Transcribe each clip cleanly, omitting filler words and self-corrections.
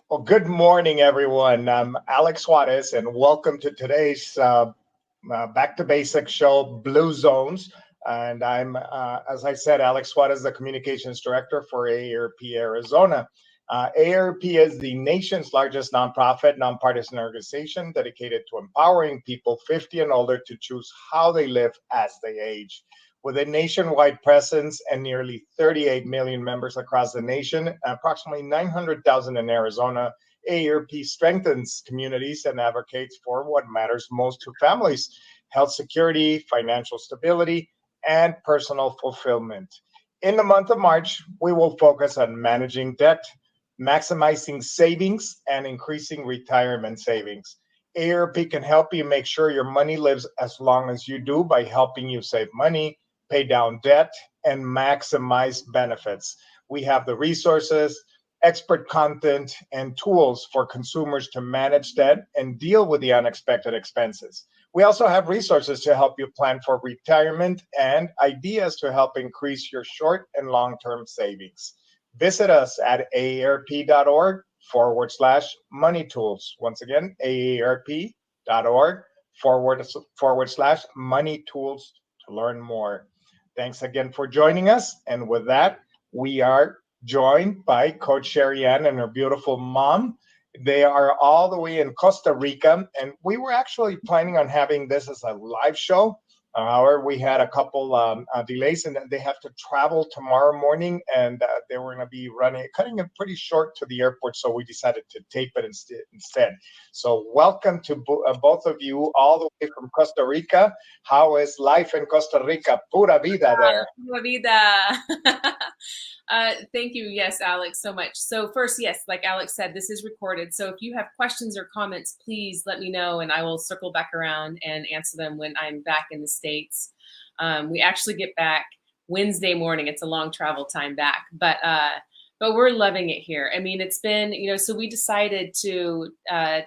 Well, good morning, everyone. I'm Alex Juarez, and welcome to today's Back to Basics show, Blue Zones. And I'm, as I said, Alex Juarez, the Communications Director for AARP Arizona. AARP is the nation's largest nonprofit, nonpartisan organization dedicated to empowering people 50 and older to choose how they live as they age. With a nationwide presence and nearly 38 million members across the nation, approximately 900,000 in Arizona, AARP strengthens communities and advocates for what matters most to families: health security, financial stability, and personal fulfillment. In the month of March, we will focus on managing debt, maximizing savings, and increasing retirement savings. AARP can help you make sure your money lives as long as you do by helping you save money, pay down debt, and maximize benefits. We have the resources, expert content, and tools for consumers to manage debt and deal with the unexpected expenses. We also have resources to help you plan for retirement and ideas to help increase your short and long-term savings. Visit us at aarp.org/money tools. Once again, aarp.org/money tools to learn more. Thanks again for joining us. And with that, we are joined by Coach SheriAnne and her beautiful mom. They are all the way in Costa Rica, and we were actually planning on having this as a live show. However, we had a couple delays, and they have to travel tomorrow morning, and they were going to be cutting it pretty short to the airport, so we decided to tape it instead. So welcome to both of you all the way from Costa Rica. How is life in Costa Rica? Pura vida there. Pura vida. Thank you. Yes, Alex, so much. So first, yes, like Alex said, this is recorded. So if you have questions or comments, please let me know and I will circle back around and answer them when I'm back in the States. We actually get back Wednesday morning. It's a long travel time back, but we're loving it here. I mean, it's been, so we decided to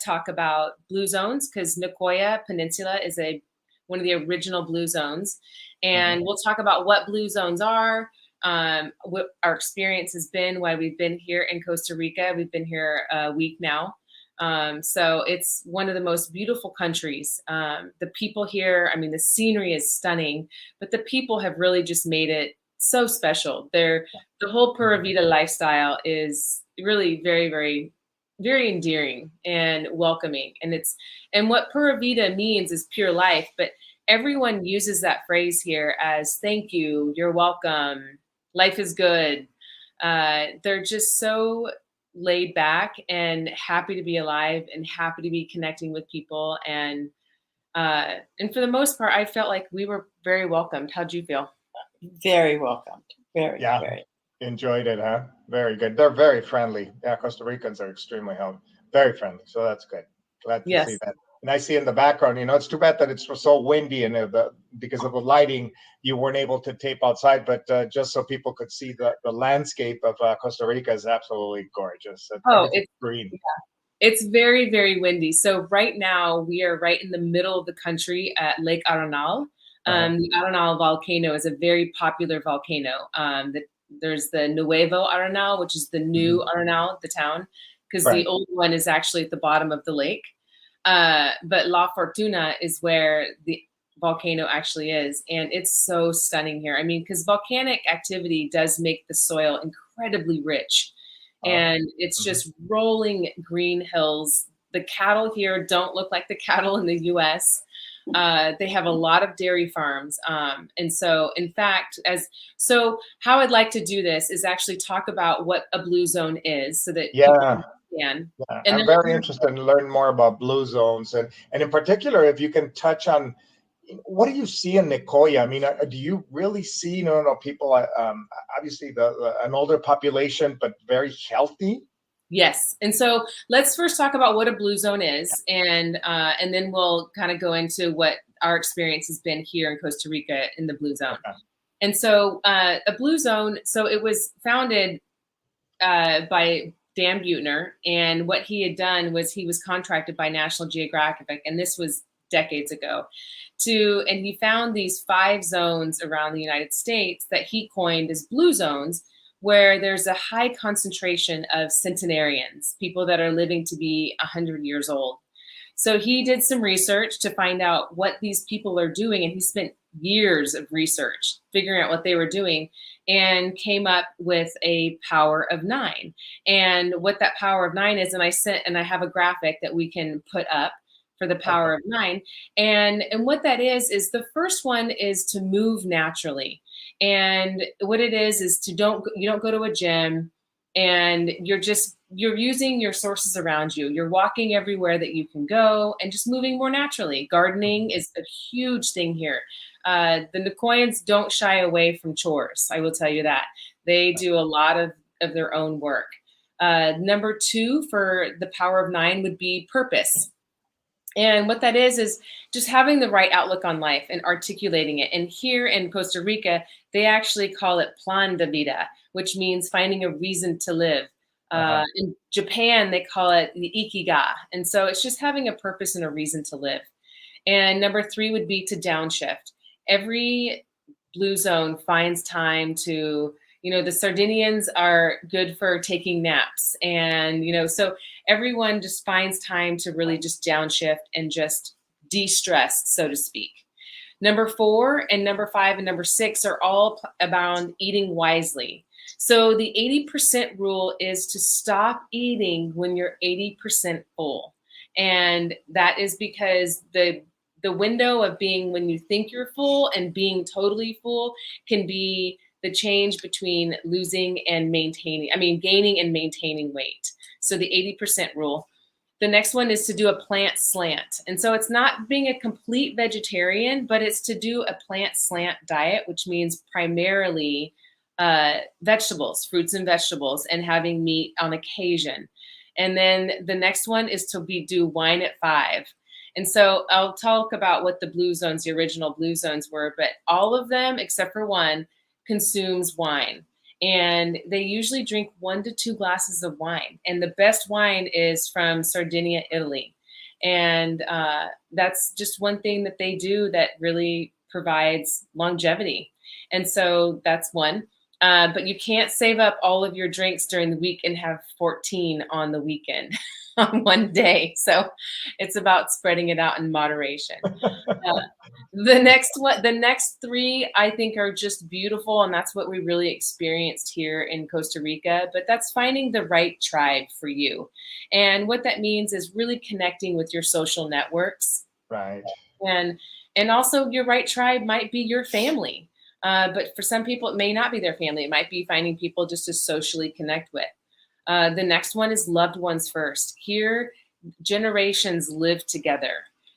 talk about blue zones because Nicoya Peninsula is one of the original blue zones. And we'll talk about what blue zones are, what our experience has been while we've been here in Costa Rica. We've been here a week now. So it's one of the most beautiful countries. The people here, I mean, the scenery is stunning, but the people have really just made it so special. The whole Pura Vida lifestyle is really very, very, very endearing and welcoming. And what Pura Vida means is pure life, but everyone uses that phrase here as thank you, you're welcome, life is good. They're just so laid back and happy to be alive and happy to be connecting with people. And for the most part, I felt like we were very welcomed. How'd you feel? Very welcomed. Very. Enjoyed it, huh? Very good. They're very friendly. Yeah, Costa Ricans are extremely very friendly. So that's good. Glad to see that. And I see in the background, it's too bad that it's so windy and because of the lighting, you weren't able to tape outside. But just so people could see the landscape of Costa Rica is absolutely gorgeous. It's green. Yeah. It's very, very windy. So right now we are right in the middle of the country at Lake Arenal. The Arenal volcano is a very popular volcano. There's the Nuevo Arenal, which is the new Arenal, the town, because the old one is actually at the bottom of the lake. But La Fortuna is where the volcano actually is. And it's so stunning here. I mean, because volcanic activity does make the soil incredibly rich. And it's just rolling green hills. The cattle here don't look like the cattle in the US. They have a lot of dairy farms. And so, in fact, how I'd like to do this is actually talk about what a blue zone is so that people understand. I'm very interested in learning more about blue zones. And in particular, if you can touch on, what do you see in Nicoya? I mean, do you really see, people, obviously an older population, but very healthy? Yes. And so let's first talk about what a blue zone is, and then we'll kind of go into what our experience has been here in Costa Rica in the blue zone. Okay. And so a blue zone, so it was founded by Dan Buettner, and what he had done was he was contracted by National Geographic, and this was decades ago, and he found these 5 zones around the United States that he coined as blue zones, where there's a high concentration of centenarians, people that are living to be 100 years old. So he did some research to find out what these people are doing, and he spent years of research figuring out what they were doing and came up with a power of 9. And what that power of 9 is, and I have a graphic that we can put up for the power of 9. And what that is the first one is to move naturally. And what it is you don't go to a gym, and you're using your sources around you. You're walking everywhere that you can go and just moving more naturally. Gardening is a huge thing here. The Nicoyans don't shy away from chores. I will tell you that. They do a lot of their own work. Number 2 for the power of 9 would be purpose. And what that is just having the right outlook on life and articulating it. And here in Costa Rica, they actually call it plan de vida, which means finding a reason to live. In Japan, they call it the ikiga. And so it's just having a purpose and a reason to live. And number 3 would be to downshift. Every blue zone finds time to, the Sardinians are good for taking naps. And, so everyone just finds time to really just downshift and just de-stress, so to speak. Number 4 and number 5 and number 6 are all about eating wisely. So the 80% rule is to stop eating when you're 80% full. And that is because the window of being when you think you're full and being totally full can be the change between gaining and maintaining weight. So the 80% rule. The next one is to do a plant slant. And so it's not being a complete vegetarian, but it's to do a plant slant diet, which means primarily vegetables, fruits and vegetables, and having meat on occasion. And then the next one is to do wine at 5. And so I'll talk about what the original blue zones were, but all of them, except for one, consumes wine. And they usually drink 1 to 2 glasses of wine. And the best wine is from Sardinia, Italy. And that's just one thing that they do that really provides longevity. And so that's one. But you can't save up all of your drinks during the week and have 14 on the weekend on one day. So it's about spreading it out in moderation. The next 3, I think, are just beautiful. And that's what we really experienced here in Costa Rica. But that's finding the right tribe for you. And what that means is really connecting with your social networks. Right. And also your right tribe might be your family. But for some people, it may not be their family. It might be finding people just to socially connect with. The next one is loved ones first. Here, generations live together.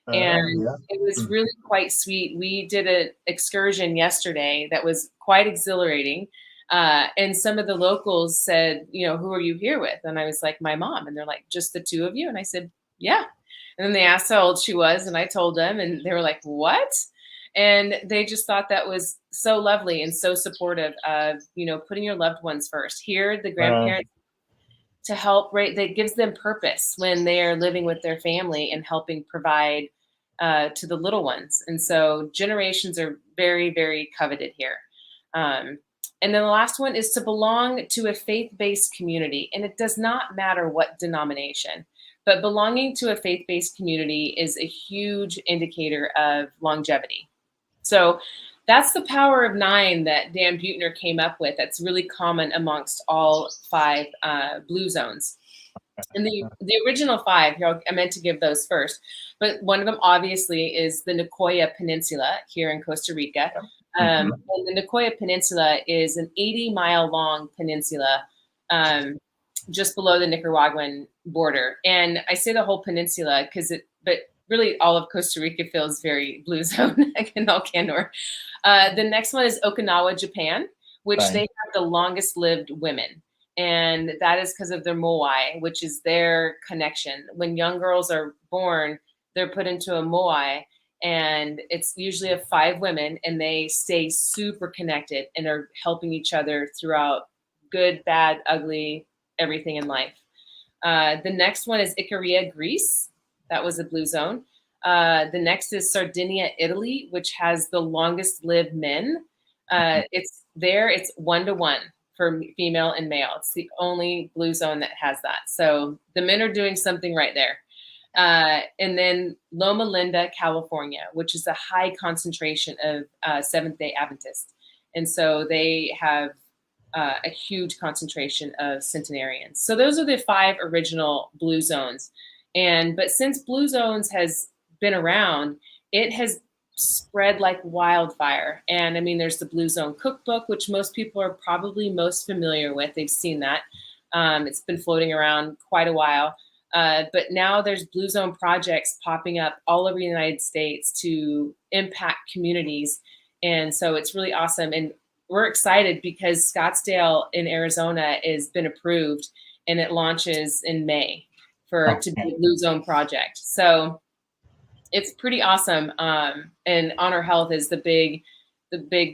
And it was really quite sweet. We did an excursion yesterday that was quite exhilarating. And some of the locals said, who are you here with? And I was like, my mom. And they're like, just the 2 of you? And I said, yeah. And then they asked how old she was. And I told them, and they were like, what? And they just thought that was so lovely and so supportive of, putting your loved ones first. Here, the grandparents to help, right? That gives them purpose when they are living with their family and helping provide to the little ones. And so generations are very, very coveted here. And then the last one is to belong to a faith-based community. And it does not matter what denomination, but belonging to a faith-based community is a huge indicator of longevity. So that's the power of 9 that Dan Buettner came up with. That's really common amongst all 5 blue zones. And the original 5, I meant to give those first, but one of them obviously is the Nicoya Peninsula here in Costa Rica. And the Nicoya Peninsula is an 80-mile long peninsula just below the Nicaraguan border. And I say the whole peninsula but really all of Costa Rica feels very blue zone in all candor. The next one is Okinawa, Japan, which they have the longest lived women. And that is because of their moai, which is their connection. When young girls are born, they're put into a moai, and it's usually of 5 women, and they stay super connected and are helping each other throughout good, bad, ugly, everything in life. The next one is Icaria, Greece. That was a blue zone. The next is Sardinia, Italy, which has the longest lived men. It's 1 to 1. for female and male. It's the only blue zone that has that. So the men are doing something right there. And then Loma Linda, California, which is a high concentration of Seventh-day Adventists. And so they have a huge concentration of centenarians. So those are the 5 original blue zones. But since blue zones has been around, it has spread like wildfire. And I mean, there's the Blue Zone Cookbook, which most people are probably most familiar with. They've seen that. It's been floating around quite a while. But now there's Blue Zone projects popping up all over the United States to impact communities. And so it's really awesome. And we're excited because Scottsdale in Arizona has been approved, and it launches in May to be a Blue Zone project. So it's pretty awesome. And Honor Health is the big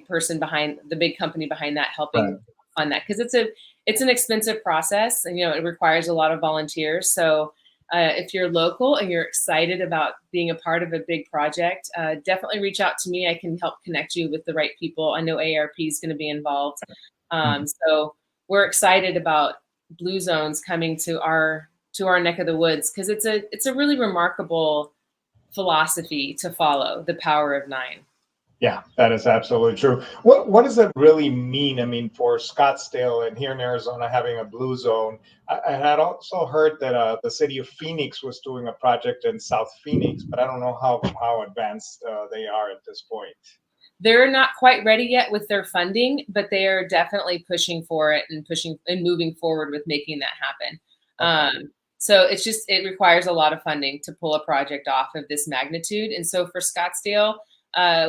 person behind, the big company behind that, helping fund that, because it's an expensive process, and it requires a lot of volunteers. So if you're local and you're excited about being a part of a big project, definitely reach out to me. I can help connect you with the right people. I know AARP is going to be involved. So we're excited about Blue Zones coming to our neck of the woods, because it's a really remarkable philosophy to follow, the power of 9. Yeah, that is absolutely true. What does it really mean? I mean, for Scottsdale and here in Arizona having a blue zone, I had also heard that the city of Phoenix was doing a project in South Phoenix, but I don't know how advanced they are at this point. They're not quite ready yet with their funding, but they are definitely pushing for it and moving forward with making that happen. Okay. So it requires a lot of funding to pull a project off of this magnitude. And so for Scottsdale,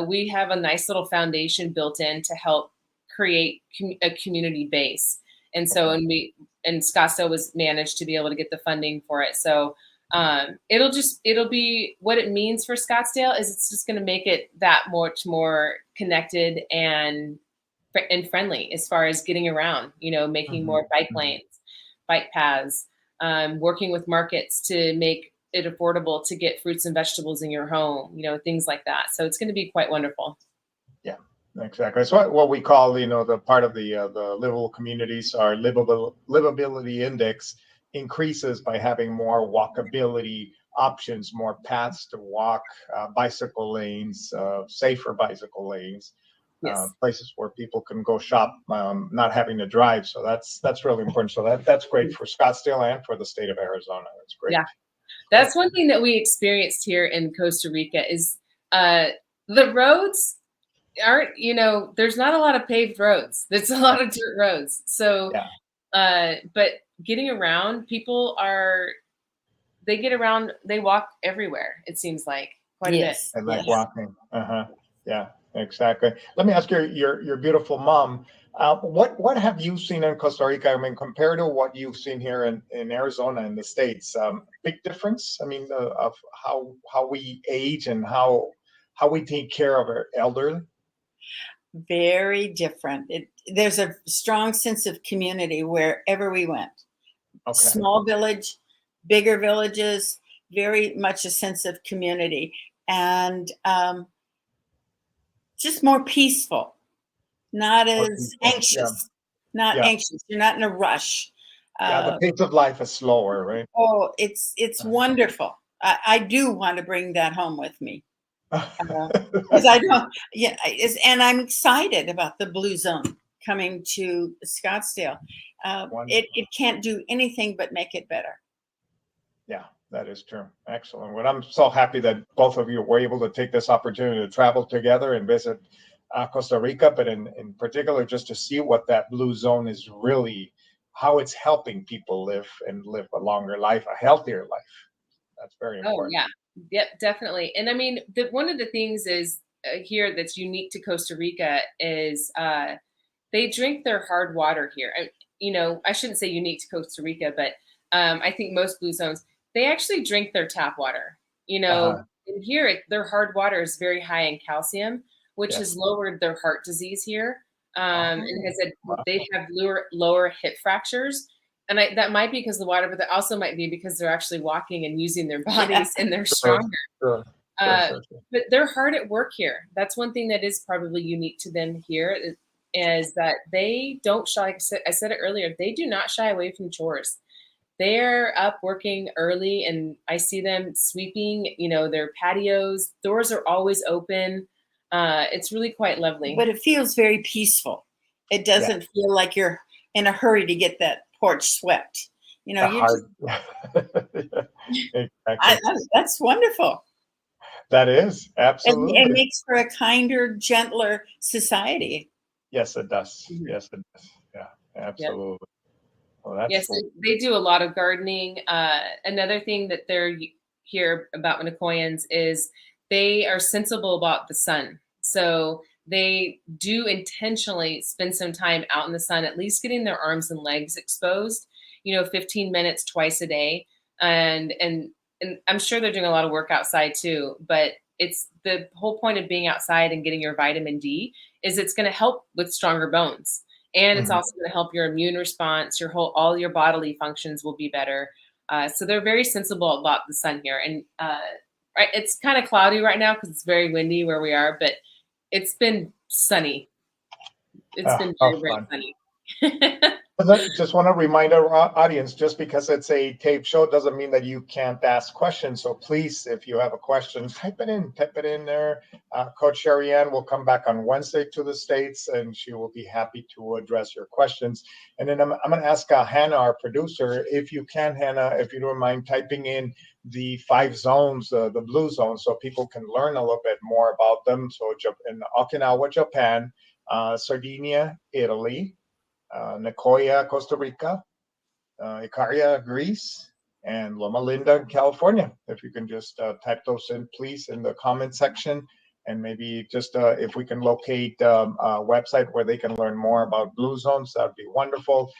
we have a nice little foundation built in to help create a community base. And so, and Scottsdale was managed to be able to get the funding for it. So it'll be, what it means for Scottsdale is it's just going to make it that much more connected and friendly as far as getting around, making more bike lanes, bike paths, working with markets to make it affordable to get fruits and vegetables in your home, things like that. So it's going to be quite wonderful. Yeah, exactly. So what we call, the part of the livable communities, our livability index increases by having more walkability options, more paths to walk, bicycle lanes, safer bicycle lanes, places where people can go shop, not having to drive. So that's really important. So that's great for Scottsdale and for the state of Arizona. That's great. Yeah. That's one thing that we experienced here in Costa Rica is the roads aren't, there's not a lot of paved roads. There's a lot of dirt roads. So, but getting around, they get around, they walk everywhere. It seems like quite a bit. I like walking. Yeah, exactly. Let me ask your beautiful mom, what have you seen in Costa Rica? I mean, compared to what you've seen here in Arizona in the States, big difference. I mean, of how we age and how we take care of our elderly. Very different. There's a strong sense of community wherever we went. Okay. Small village, bigger villages, very much a sense of community, and just more peaceful. Not as anxious, anxious. You're not in a rush. The pace of life is slower, right? Oh, it's wonderful. I do want to bring that home with me. Because and I'm excited about the Blue Zone coming to Scottsdale. It can't do anything but make it better. Yeah, that is true. Excellent. Well, I'm so happy that both of you were able to take this opportunity to travel together and visit Costa Rica, but in particular, just to see what that Blue Zone is really, how it's helping people live a longer life, a healthier life. That's very important. Oh, yeah. Yep, definitely. And I mean, one of the things is here that's unique to Costa Rica is they drink their hard water here. I shouldn't say unique to Costa Rica, but I think most Blue Zones, they actually drink their tap water. And here, their hard water is very high in calcium, which has lowered their heart disease here. And they have lower hip fractures. And that might be because of the water, but that also might be because they're actually walking and using their bodies and they're stronger. Sure. But they're hard at work here. That's one thing that is probably unique to them here. is that they don't shy. Like I said it earlier, they do not shy away from chores. They're up working early, and I see them sweeping, their patios. Doors are always open. It's really quite lovely. But it feels very peaceful. It doesn't feel like you're in a hurry to get that porch swept. Exactly. That's wonderful. That is absolutely. It makes for a kinder, gentler society. Yes, it does. Yes, it does. Yeah, absolutely. Yep. Well, that's yes, they do a lot of gardening. Another thing that they're here about Winnecoyans is they are sensible about the sun. So they do intentionally spend some time out in the sun, at least getting their arms and legs exposed, 15 minutes twice a day. And I'm sure they're doing a lot of work outside too, but it's the whole point of being outside and getting your vitamin D is it's going to help with stronger bones. And it's also going to help your immune response. All your bodily functions will be better. So they're very sensible about the sun here. And it's kind of cloudy right now because it's very windy where we are, but it's been sunny. It's been very, very sunny. Just want to remind our audience, just because it's a tape show doesn't mean that you can't ask questions. So please, if you have a question, type it in there. Coach SheriAnne will come back on Wednesday to the States, and she will be happy to address your questions. And then I'm going to ask Hannah, our producer, if you can, Hannah, if you don't mind typing in the 5 zones, the blue zones, so people can learn a little bit more about them. So in Okinawa, Japan, Sardinia, Italy, Nicoya, Costa Rica, Icaria, Greece, and Loma Linda, California. If you can just type those in, please, in the comment section, and maybe just if we can locate a website where they can learn more about blue zones, that would be wonderful.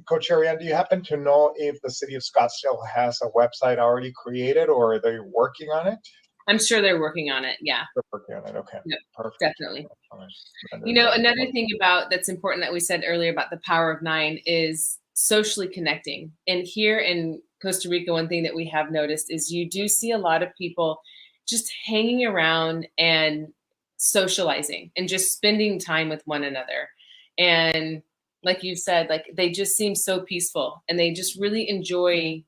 Coach SheriAnne, do you happen to know if the city of Scottsdale has a website already created, or are they working on it? I'm sure they're working on it. Yeah. They're working on it. Okay. Yep, perfect. Definitely. Another thing that's important that we said earlier about the power of 9 is socially connecting. And here in Costa Rica, one thing that we have noticed is you do see a lot of people just hanging around and socializing and just spending time with one another. And like you said, they just seem so peaceful and they just really enjoy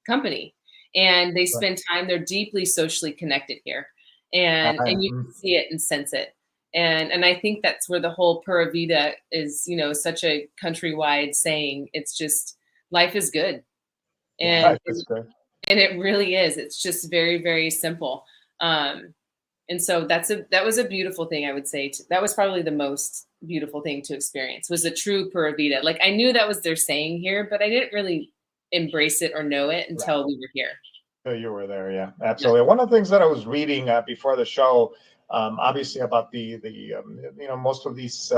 company. And they spend time, they're deeply socially connected here. And you can see it and sense it. And I think that's where the whole Pura Vida is, such a countrywide saying. It's just, life is good. And, life is good. And it really is. It's just very, very simple. And so that was a beautiful thing, I would say. That was probably the most beautiful thing to experience, was a true Pura Vida. Like, I knew that was their saying here, but I didn't really embrace it or know it until we were here. So you were there, yeah, absolutely. Yeah. One of the things that I was reading before the show, obviously about the most of these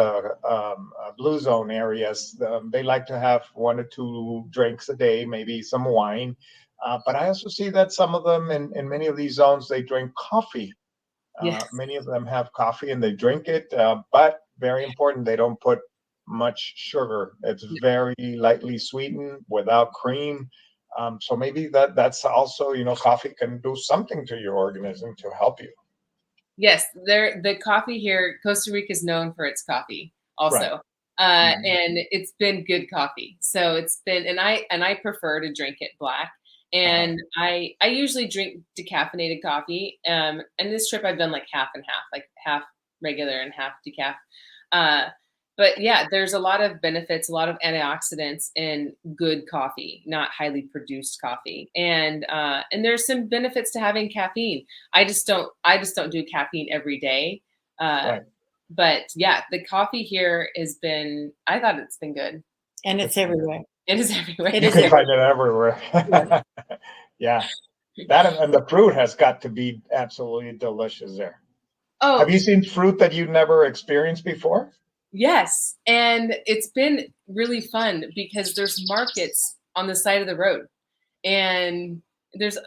blue zone areas, they like to have 1 or 2 drinks a day, maybe some wine. But I also see that some of them in many of these zones, they drink coffee. Yes. Many of them have coffee and they drink it, but very important, they don't put much sugar. It's very lightly sweetened without cream. So maybe that's also, coffee can do something to your organism to help you. Yes, the coffee here, Costa Rica is known for its coffee also. Right. And it's been good coffee. So it's been, and I prefer to drink it black. And I usually drink decaffeinated coffee. And this trip I've done like half and half, like half regular and half decaf. But yeah, there's a lot of benefits, a lot of antioxidants in good coffee, not highly produced coffee. And there's some benefits to having caffeine. I just don't do caffeine every day. Right. But yeah, the coffee here I thought it's been good. And it's everywhere. It is everywhere. You can find it everywhere. Yeah. That and the fruit has got to be absolutely delicious there. Oh, have you seen fruit that you never experienced before? Yes. And it's been really fun because there's markets on the side of the road. And there's,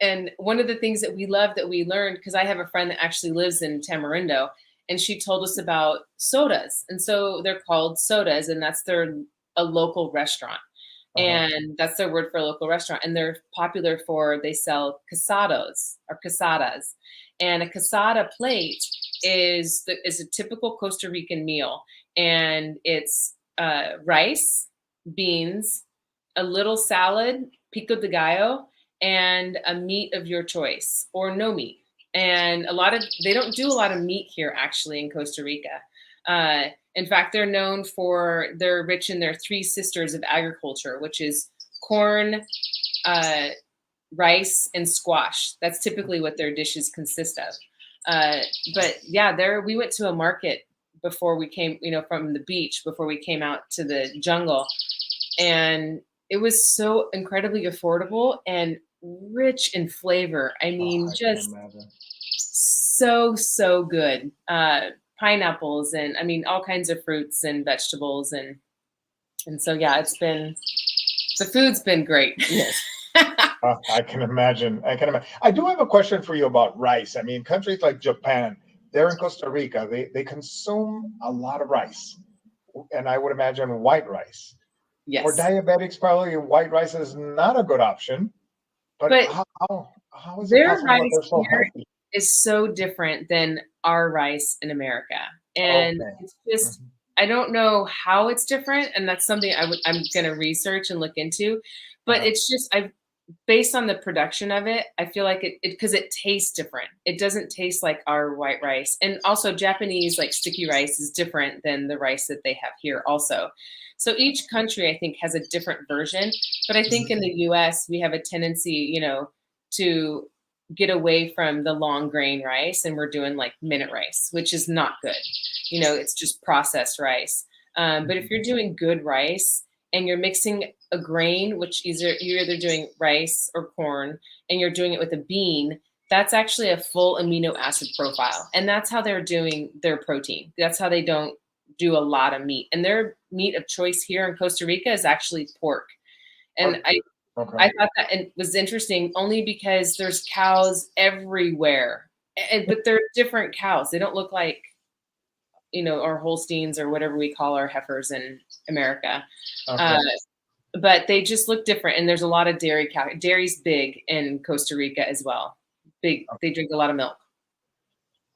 and one of the things that we love that we learned, because I have a friend that actually lives in Tamarindo, and she told us about sodas. And so they're called sodas, and that's a local restaurant. And that's their word for a local restaurant. And they're popular they sell casados or casadas. And a casada plate is a typical Costa Rican meal, and it's rice, beans, a little salad, pico de gallo, and a meat of your choice or no meat. And they don't do a lot of meat here actually in Costa Rica. In fact, they're rich in their three sisters of agriculture, which is corn, rice, and squash. That's typically what their dishes consist of. But yeah, we went to a market before we came, from the beach, before we came out to the jungle. And it was so incredibly affordable and rich in flavor. I mean, just so good. Pineapples and all kinds of fruits and vegetables. And so, yeah, the food's been great. Yes. I can imagine. I do have a question for you about rice. I mean, countries like Japan, they're in Costa Rica, they consume a lot of rice. And I would imagine white rice. Yes. For diabetics, probably white rice is not a good option. But how is it their possible rice that they're so here healthy? is so different than our rice in America. And it's just, I don't know how it's different. And that's something I'm going to research and look into. But it's just, based on the production of it, I feel like because it tastes different. It doesn't taste like our white rice. And also Japanese, like sticky rice, is different than the rice that they have here also. So each country, I think, has a different version. But I think in the US, we have a tendency, to get away from the long grain rice, and we're doing like minute rice, which is not good. It's just processed rice. But if you're doing good rice and you're mixing a grain, which you're either doing rice or corn, and you're doing it with a bean, that's actually a full amino acid profile. And that's how they're doing their protein. That's how they don't do a lot of meat. And their meat of choice here in Costa Rica is actually pork. And I thought that it was interesting only because there's cows everywhere, but they're different cows. They don't look like, our Holsteins or whatever we call our heifers in America. But they just look different. And there's a lot of dairy cow. Dairy's big in Costa Rica as well. Big. They drink a lot of milk.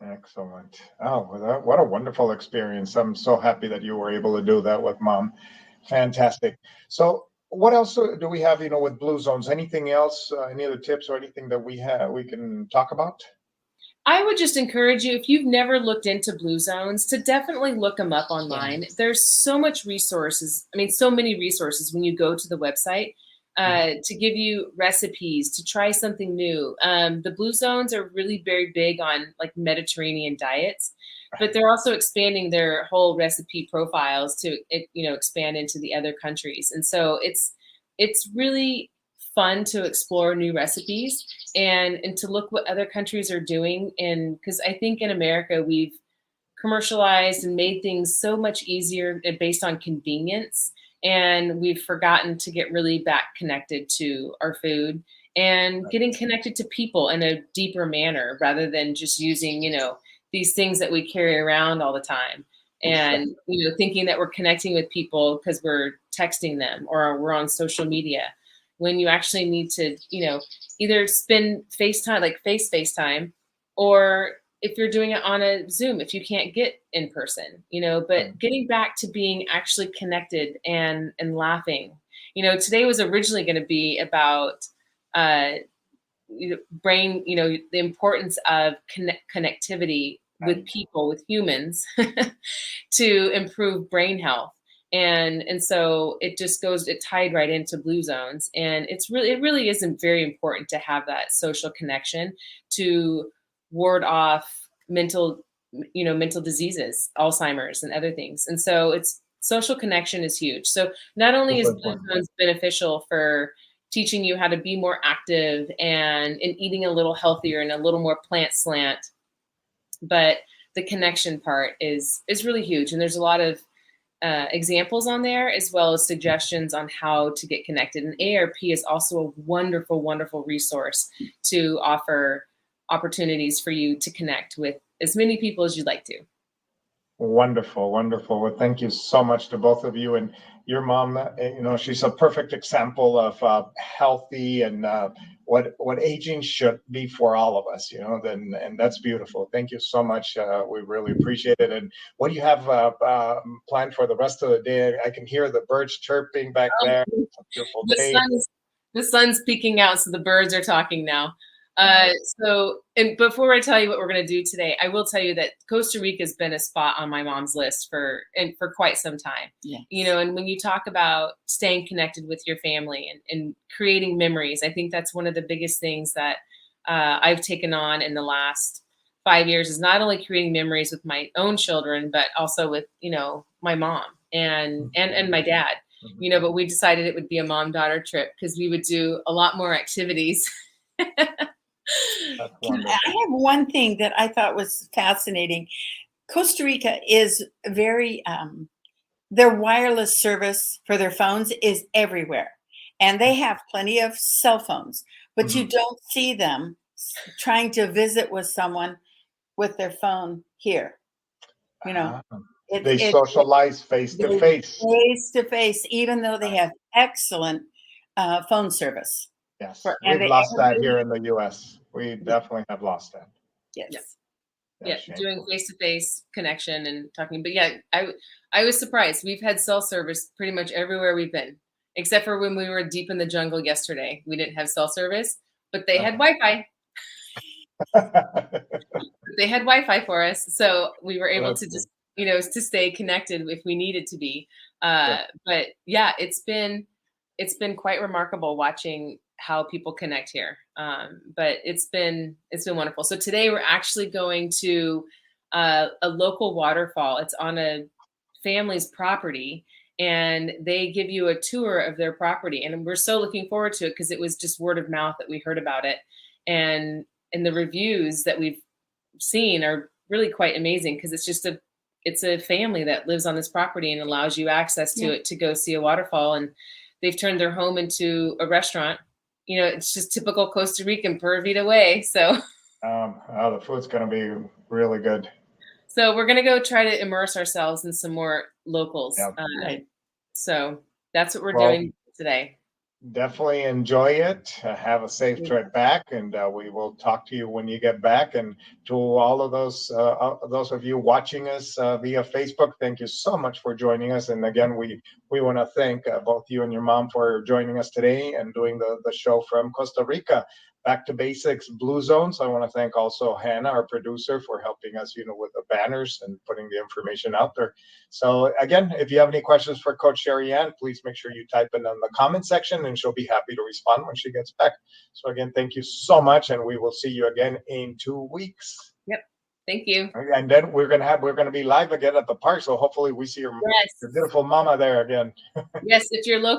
Excellent. Oh, well, what a wonderful experience. I'm so happy that you were able to do that with Mom. Fantastic. So what else do we have, with Blue Zones? Anything else, any other tips or anything that we can talk about? I would just encourage you, if you've never looked into Blue Zones, to definitely look them up online. Yeah. There's so much resources. So many resources when you go to the website to give you recipes, to try something new. The Blue Zones are really very big on like Mediterranean diets, but they're also expanding their whole recipe profiles to, expand into the other countries. And so it's really fun to explore new recipes and to look what other countries are doing. And because I think in America, we've commercialized and made things so much easier based on convenience. And we've forgotten to get really back connected to our food and getting connected to people in a deeper manner rather than just using, these things that we carry around all the time. And, thinking that we're connecting with people because we're texting them or we're on social media, when you actually need to, either spend FaceTime, like FaceTime, or if you're doing it on a Zoom, if you can't get in person, but getting back to being actually connected and laughing. Today was originally going to be about brain, the importance of connectivity with people, with humans to improve brain health. And so it tied right into Blue Zones. And it really isn't very important to have that social connection to ward off mental diseases, Alzheimer's and other things. And so social connection is huge. So not only is Blue Zones beneficial for teaching you how to be more active and eating a little healthier and a little more plant slant, but the connection part is really huge. And there's a lot of examples on there, as well as suggestions on how to get connected. And AARP is also a wonderful, wonderful resource to offer opportunities for you to connect with as many people as you'd like to. Wonderful, wonderful. Well, thank you so much to both of you. And your mom, she's a perfect example of healthy and what aging should be for all of us. Then and that's beautiful. Thank you so much. We really appreciate it. And what do you have planned for the rest of the day? I can hear the birds chirping back there. It's a beautiful The day. sun's peeking out, so the birds are talking now. And before I tell you what we're going to do today, I will tell you that Costa Rica has been a spot on my mom's list for quite some time. Yeah. And when you talk about staying connected with your family and creating memories, I think that's one of the biggest things that I've taken on in the last 5 years is not only creating memories with my own children, but also with, my mom and my dad. But we decided it would be a mom-daughter trip because we would do a lot more activities. I have one thing that I thought was fascinating. Costa Rica is very, their wireless service for their phones is everywhere. And they have plenty of cell phones, but you don't see them trying to visit with someone with their phone here. They socialize face to face. Face to face, even though they have excellent phone service. Yes, we've lost that here in the U.S. We definitely have lost that. Yes. Yeah, doing face-to-face connection and talking. But yeah, I was surprised. We've had cell service pretty much everywhere we've been, except for when we were deep in the jungle yesterday. We didn't have cell service, but they had Wi-Fi. They had Wi-Fi for us, so we were able to just, to stay connected if we needed to be. But yeah, it's been quite remarkable watching how people connect here. But it's been wonderful. So today we're actually going to a local waterfall. It's on a family's property, and they give you a tour of their property. And we're so looking forward to it because it was just word of mouth that we heard about it. And the reviews that we've seen are really quite amazing because it's a family that lives on this property and allows you access to it to go see a waterfall. And they've turned their home into a restaurant. It's just typical Costa Rican Pura Vida way. So the food's going to be really good. So we're going to go try to immerse ourselves in some more locals. Right. So that's what we're doing today. Definitely enjoy it. Have a safe trip back, and we will talk to you when you get back. And to all of those of you watching us via Facebook, thank you so much for joining us. And again, we want to thank both you and your mom for joining us today and doing the show from Costa Rica. Back to Basics Blue Zones. I want to thank also Hannah, our producer, for helping us, with the banners and putting the information out there. So again, if you have any questions for Coach SheriAnne, please make sure you type it in the comment section, and she'll be happy to respond when she gets back. So again, thank you so much, and we will see you again in 2 weeks. Yep. Thank you. And then we're gonna be live again at the park. So hopefully we see your beautiful mama there again. Yes, if you're local.